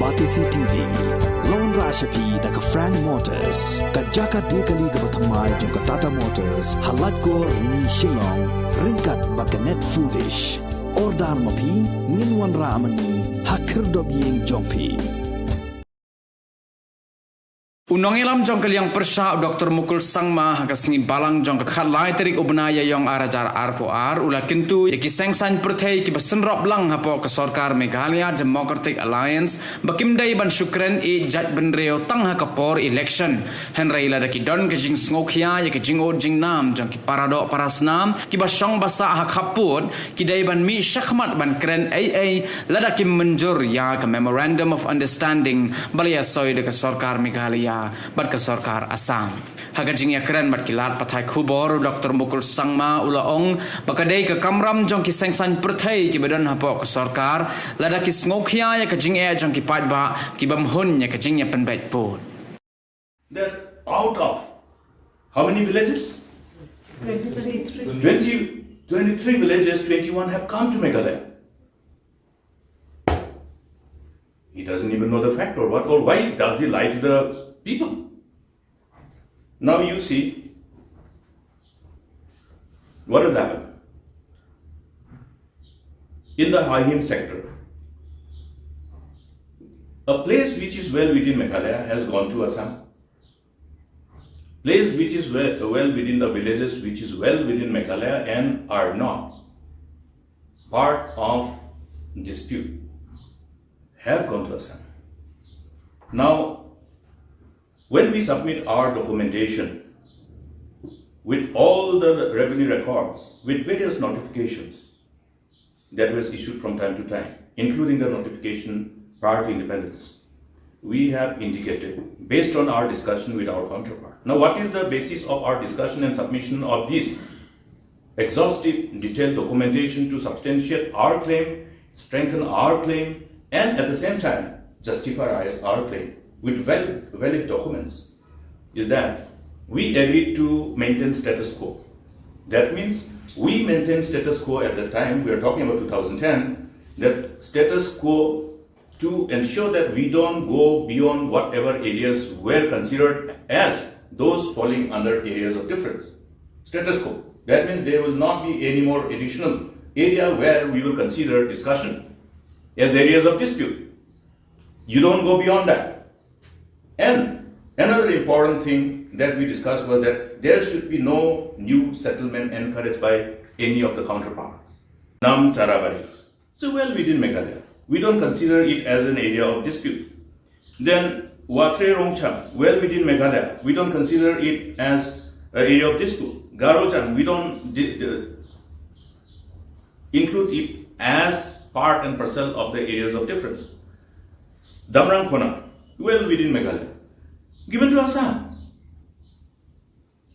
Batisi TV Lone Rashapi Daka Frank Motors Kajaka Dekali Gabatamai Junka Tata Motors Halatko Ni Shillong Rinkat Bakanet Foodish Ordar Mapi Ninwan Ramani Hakirdobying Jompi Unong ilam jong kaliang persya Dr. Mukul sangma hakas ni balang jong kakhat lai terik ubnaya yang arajar arpo ar ula kintu yaki sengsan perthai ki Synrop lang hapo ke sarkar Meghalaya Democratic Alliance bakimdai ban Kren Jaitbynriew tang hakapor election henrai la daki don ke jing sngokya yaki jing od jing nam jong ki paradok parasnam ki basong basa hakaput ki dai ban mi shakhmat ban Kren la daki menjur ya ke memorandum of understanding balia soy de ke sarkar Meghalaya bat ke sarkar Assam. Hagajing ya Kren bat kilat pathai khubor Dr. Mukul sangma ulaong bakadai ke kamram jong ki sengsan perthai ki badan hapo ke sarkar lada ki sngokya ya kajing jong ki patba ki bamhun ya kajing ya penbait put. Then out of how many villages? 23 villages, 21 have come to Meghalaya. He doesn't even know the fact or what or why does he lie to the people. Now you see what has happened. In the high hill sector, a place which is well within Meghalaya has gone to Assam. Place which is well within the villages which is well within Meghalaya and are not part of dispute have gone to Assam. Now, when we submit our documentation with all the revenue records, with various notifications that was issued from time to time, including the notification prior to independence, we have indicated, based on our discussion with our counterpart. Now, what is the basis of our discussion and submission of this exhaustive, detailed documentation to substantiate our claim, strengthen our claim, and at the same time, justify our claim with valid documents, is that we agreed to maintain status quo. That means we maintain status quo at the time, we are talking about 2010, that status quo to ensure that we don't go beyond whatever areas were considered as those falling under areas of difference. Status quo. That means there will not be any more additional area where we will consider discussion as areas of dispute. You don't go beyond that. And another important thing that we discussed was that there should be no new settlement encouraged by any of the counterparts. Nam Charabari. So well within Meghalaya. We don't consider it as an area of dispute. Then Watre Rongcham, well within Meghalaya. We don't consider it as an area of dispute. Garojan, we don't include it as part and parcel of the areas of difference. Damrang Khona, well within Meghalaya, given to Assam.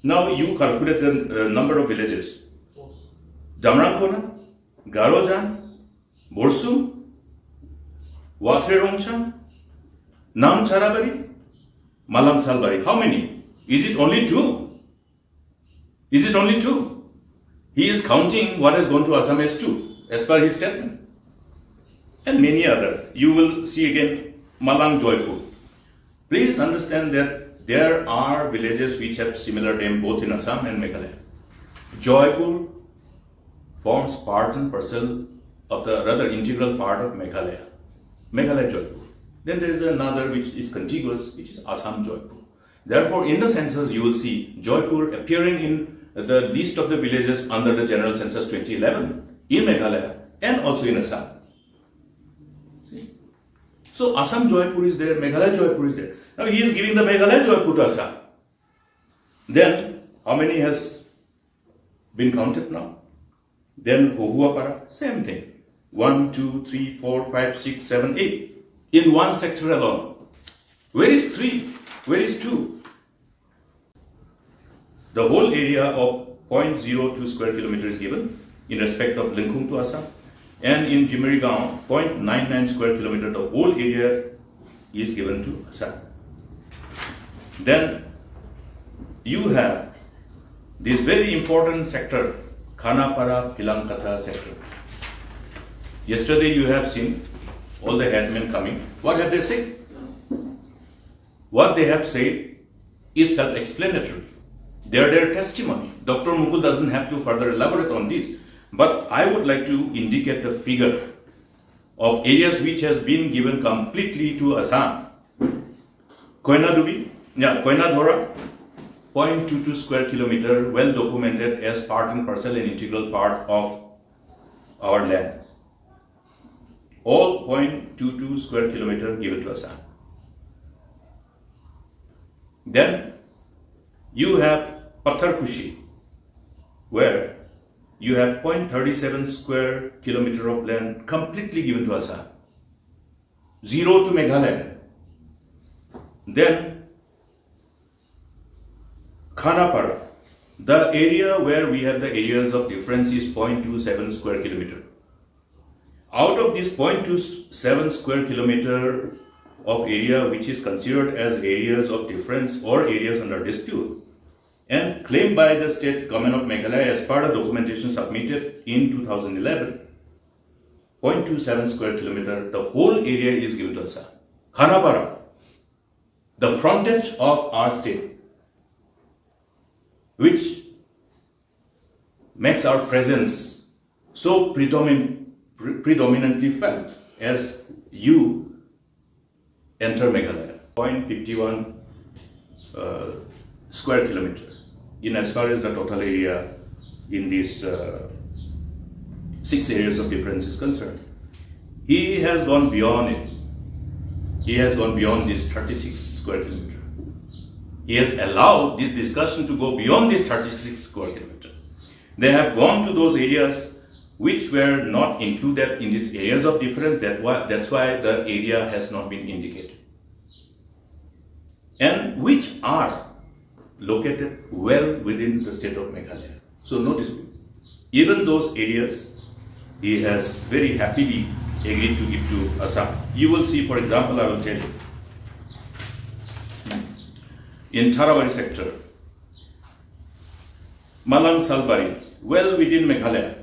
Now you calculate the number of villages. Damrang Khona, Garojan, Borsum, Watre Rongcham, Nam Charabari, Malang Salbari. How many? Is it only 2? Is it only 2? He is counting what has gone to Assam as 2, as per his statement. And many other. You will see again Malang Joypur. Please understand that there are villages which have similar name both in Assam and Meghalaya. Joypur forms part and parcel of the rather integral part of Meghalaya. Meghalaya Joypur. Then there is another which is contiguous, which is Assam Joypur. Therefore, in the census, you will see Joypur appearing in the list of the villages under the General Census 2011 in Meghalaya and also in Assam. See? So Assam Joypur is there, Meghalaya Joypur is there. Now he is giving the Meghalaya Joypur to Assam. Then how many has been counted now? Then Hohuapara, same thing. 1, 2, 3, 4, 5, 6, 7, 8. In one sector alone. Where is 3? Where is 2? The whole area of 0.02 square kilometer is given in respect of Linkhung to Assam. And in Jaitbynriew, 0.99 square kilometer, the whole area is given to Assam. Then you have this very important sector, Khanapara Philankatha sector. Yesterday you have seen all the headmen coming, what have they said? What they have said is self-explanatory. They are their testimony. Dr. Mukul doesn't have to further elaborate on this. But I would like to indicate the figure of areas which has been given completely to Assam. Koinadora, 0.22 square kilometer, well documented as part and parcel and integral part of our land. All 0.22 square kilometer given to Assam. Then you have Patharkushi, where you have 0.37 square kilometer of land completely given to Assam. 0 to Meghalaya. Then Khanapara, the area where we have the areas of difference is 0.27 square kilometer. Out of this 0.27 square kilometer of area which is considered as areas of difference or areas under dispute and claimed by the state government of Meghalaya as part of documentation submitted in 2011, 0.27 square kilometer, the whole area is given to Assam. Khanapara, the frontage of our state, which makes our presence so predominantly felt as you enter Meghalaya. 0.51 square kilometer in as far as the total area in these 6 areas of difference is concerned. He has gone beyond it. He has gone beyond this 36 square kilometer. He has allowed this discussion to go beyond this 36 square kilometer. They have gone to those areas which were not included in these areas of difference. That's why the area has not been indicated. And which are located well within the state of Meghalaya. So no dispute. Even those areas, he has very happily agreed to give to Assam. You will see, for example, I will tell you. In Tharabari sector, Malang Salbari, well within Meghalaya,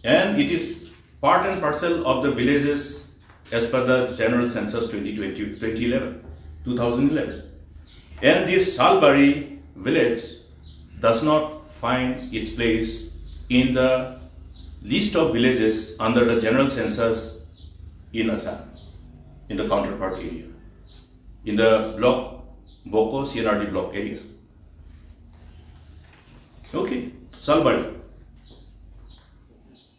and it is part and parcel of the villages as per the general census 2011. And this Salbari village does not find its place in the list of villages under the general census in Assam, in the counterpart area, in the block, Boko CNRD block area. Okay, Salbari.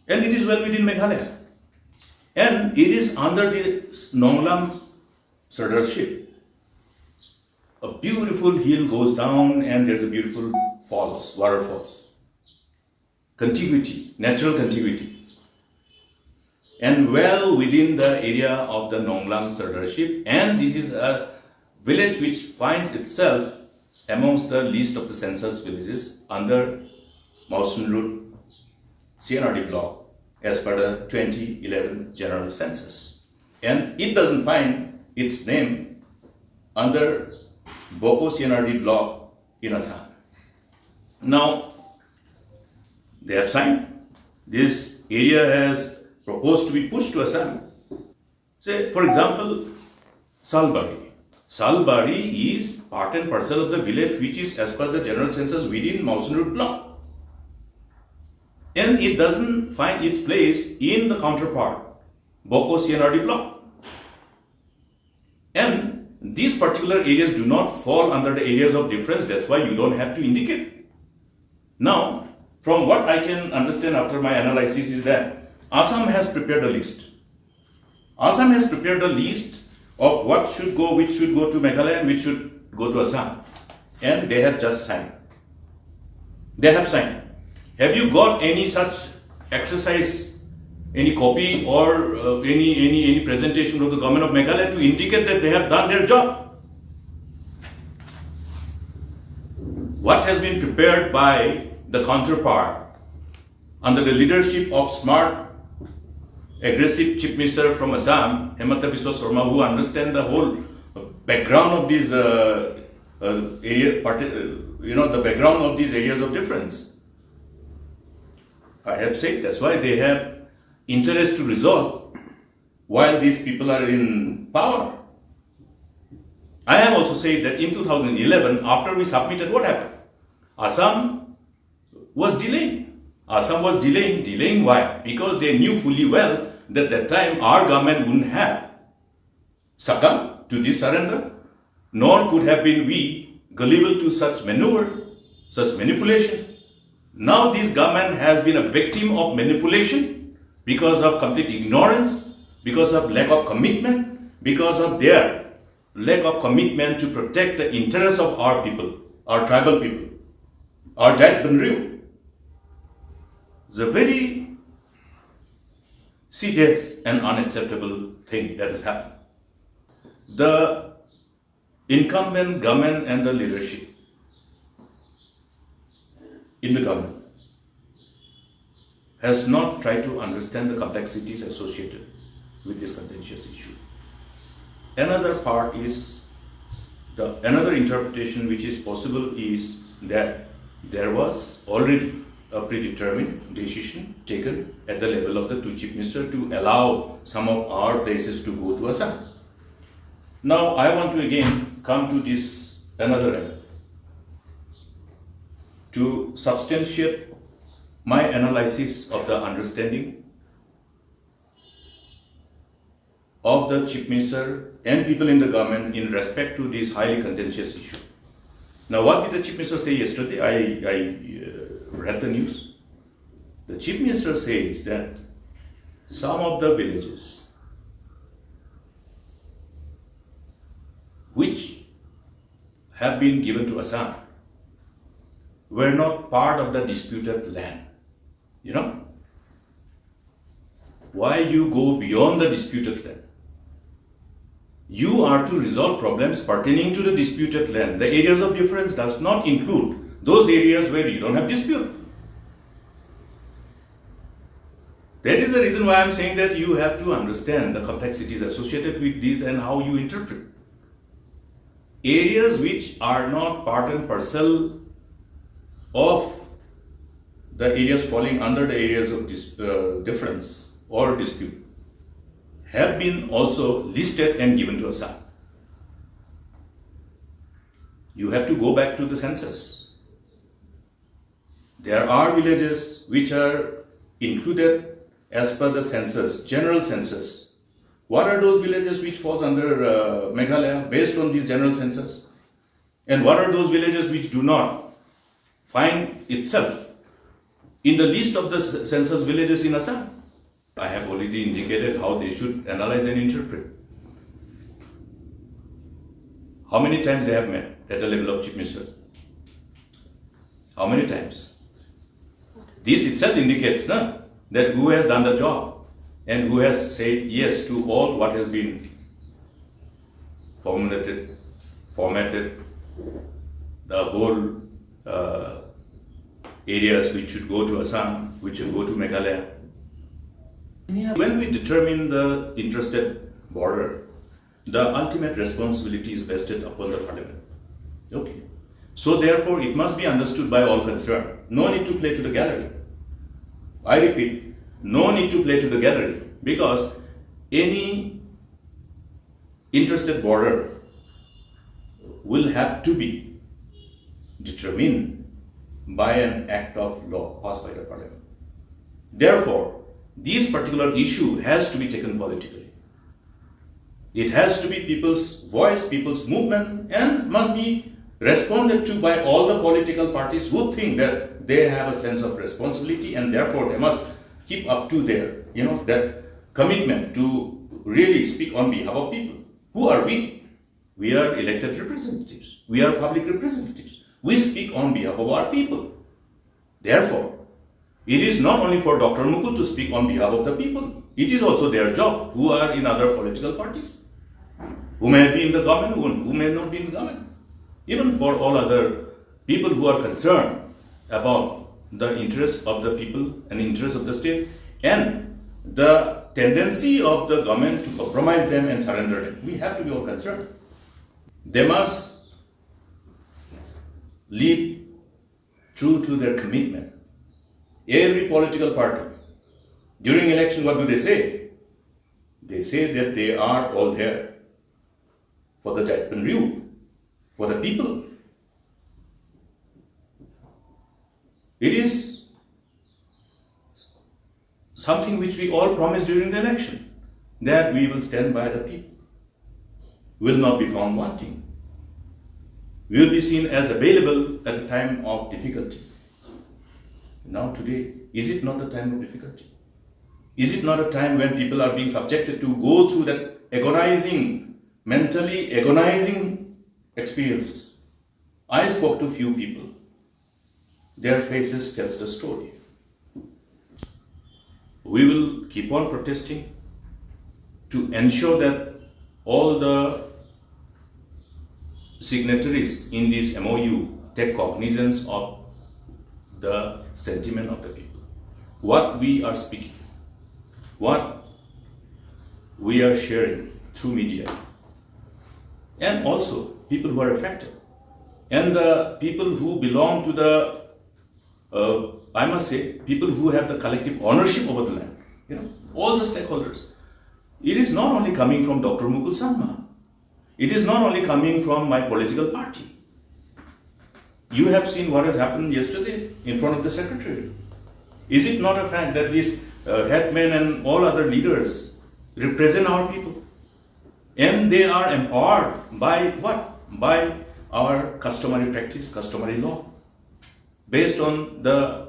And it is well within Meghalaya. And it is under the Nonglam Sardarship. A beautiful hill goes down and there's a beautiful falls, waterfalls. Contiguity, natural contiguity. And well within the area of the Nonglam Sardarship, and this is a village which finds itself amongst the list of the census villages under Mauson Road CNRD block as per the 2011 general census. And it doesn't find its name under Boko CNRD block in Assam. Now, they have signed. This area has proposed to be pushed to Assam. Say, for example, Salbari. Salbari is part and parcel of the village which is as per the general census within Mauson Road block. And it doesn't find its place in the counterpart, Boko CNRD block. And these particular areas do not fall under the areas of difference. That's why you don't have to indicate. Now, from what I can understand after my analysis is that Assam has prepared a list. Assam has prepared a list of what should go, which should go to Meghalaya and which should go to Assam. And they have just signed. They have signed. Have you got any such exercise, any copy or any presentation from the government of Meghalaya to indicate that they have done their job? What has been prepared by the counterpart under the leadership of smart, aggressive Chief Minister from Assam, Hemanta Biswa Sarma, who understand the whole background of these the background of these areas of difference. I have said that's why they have interest to resolve. while these people are in power. I have also said that in 2011, after we submitted, what happened? Assam was delaying. Assam was delaying. Delaying why? Because they knew fully well that that time our government wouldn't have succumbed to this surrender, nor could have been we gullible to such maneuver, such manipulation. Now this government has been a victim of manipulation because of complete ignorance, because of lack of commitment, because of their lack of commitment to protect the interests of our people, our tribal people, our Jaitbynriew. It's a very serious and unacceptable thing that has happened. The incumbent government and the leadership in the government has not tried to understand the complexities associated with this contentious issue. Another part is, another interpretation which is possible is that there was already a predetermined decision taken at the level of the two chief ministers to allow some of our places to go to Assam. Now I want to again come to this another angle to substantiate my analysis of the understanding of the chief minister and people in the government in respect to this highly contentious issue. Now, what did the chief minister say yesterday? I read the news. The chief minister says that some of the villages which have been given to Assam were not part of the disputed land. You know? Why you go beyond the disputed land? You are to resolve problems pertaining to the disputed land. The areas of difference does not include those areas where you don't have dispute. That is the reason why I am saying that you have to understand the complexities associated with this and how you interpret. Areas which are not part and parcel of the areas falling under the areas of difference or dispute have been also listed and given to Assam. You have to go back to the census. There are villages which are included as per the census, general census. What are those villages which falls under Meghalaya based on this general census? And what are those villages which do not find itself in the list of the census villages in Assam? I have already indicated how they should analyze and interpret. How many times they have met at the level of chief minister? How many times? This itself indicates that who has done the job and who has said yes to all what has been formulated, formatted, the whole areas which should go to Assam, which should go to Meghalaya. When we determine the interested border, the ultimate responsibility is vested upon the parliament. Okay. So therefore, it must be understood by all concerned. No need to play to the gallery. I repeat, no need to play to the gallery, because any interested border will have to be determined by an act of law passed by the parliament. Therefore, this particular issue has to be taken politically. It has to be people's voice, people's movement, and must be responded to by all the political parties who think that they have a sense of responsibility, and therefore they must keep up to their, that commitment to really speak on behalf of people. Who are we? We are elected representatives. We are public representatives. We speak on behalf of our people. Therefore, it is not only for Dr. Mukul to speak on behalf of the people. It is also their job, who are in other political parties, who may be in the government, who may not be in the government. Even for all other people who are concerned about the interests of the people and interests of the state and the tendency of the government to compromise them and surrender them. We have to be all concerned. They must live true to their commitment. Every political party, during election, what do they say? They say that they are all there for the Jaitbynriew, for the people. It is something which we all promised during the election, that we will stand by the people, will not be found wanting, will be seen as available at the time of difficulty. Now today, is it not a time of difficulty? Is it not a time when people are being subjected to go through that agonizing, mentally agonizing experiences? I spoke to few people. Their faces tells the story. We will keep on protesting to ensure that all the signatories in this MOU take cognizance of the sentiment of the people. What we are speaking, what we are sharing through media, and also people who are affected, and the people who belong to the, I must say, people who have the collective ownership over the land, all the stakeholders. It is not only coming from Dr. Mukul Sangma. It is not only coming from my political party. You have seen what has happened yesterday in front of the Secretary. Is it not a fact that these headmen and all other leaders represent our people? And they are empowered by what? By our customary practice, customary law, based on the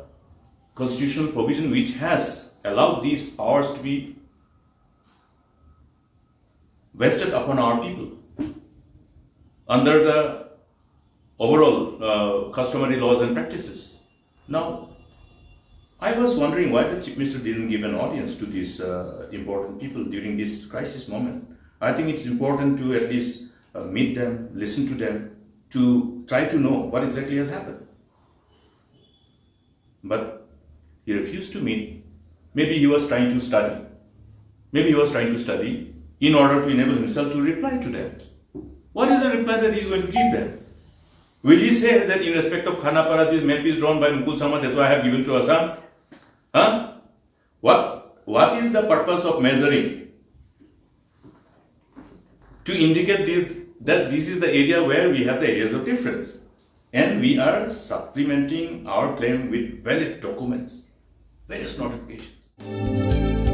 constitutional provision which has allowed these powers to be vested upon our people under the overall customary laws and practices. Now, I was wondering why the Chief Minister didn't give an audience to these important people during this crisis moment. I think it's important to at least meet them, listen to them, to try to know what exactly has happened. But he refused to meet. Maybe he was trying to study. Maybe he was trying to study in order to enable himself to reply to them. What is the reply that he is going to give them? Will he say that in respect of Khanapara, this map is drawn by Mukul Sangma, that's why I have given to Assam? Huh? What is the purpose of measuring? To indicate that this is the area where we have the areas of difference. And we are supplementing our claim with valid documents, various notifications.